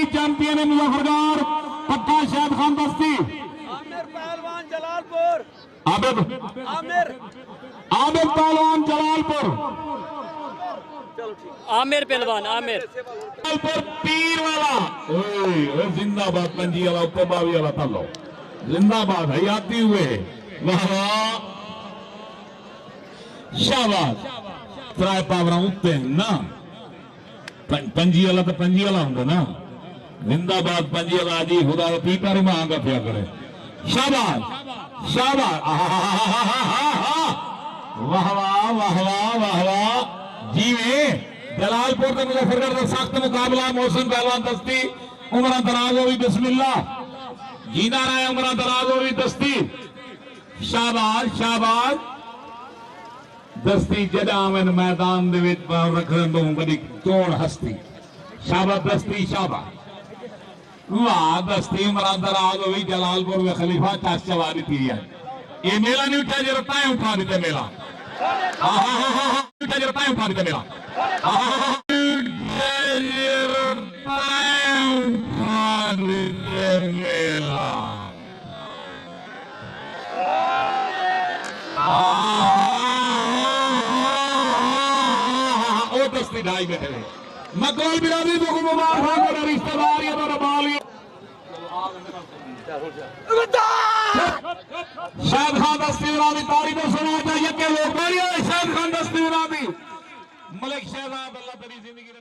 Champion है मुजफ्फरनगर पक्का शायद खान दस्ती। आमिर पहलवान जलालपुर। आमिर पहलवान जलालपुर। आमिर पहलवान आमिर पीर वाला ओए जिंदाबाद। पंजी वाला ऊपर बावी वाला तलो जिंदाबाद हयाती हुए। वाह वाह शाबाश। त्राय पावरा उत्ते ना पंजी वाला तो पंजी वाला होंगे ना। जिंदाबाद पंजी वाला जी खुदा पीता रे मांगा पिया करे। शाबाश शाबाश। वाह वाह वाह वाह वाह वाह जीवे। जलालपुर के मुजफ्फरनगर का सख्त मुकाबला। मोहसिन पहलवान दस्ती उमरा दराज होगी बिस्मिल्लाह। जीना रहा है उमरा दराज होगी दस्ती। शाबाश शाबाश। दस्ती जदा मैं मैदान दे विच रख दो बड़ी चोड़ हस्ती। शाबाश दस्ती शाबाश। वाह दस्ती उमरा दराज होगी जलालपुर में खलीफा चास चवारी थी है। ये मेला नहीं उठा जरता है उठा देते मेला। उठा जरता है उठा देते मेला। दस्ती ढाई बैठे मकबूल बिरादरी को मुबारक हो रिश्तेदार ये तो रबाली शायद खान दस्ती बिरादरी तारी को सुना चाहिए कि लोग शायद खान दस्ती बिरादरी मलिक शहजाद अल्लाह तेरी जिंदगी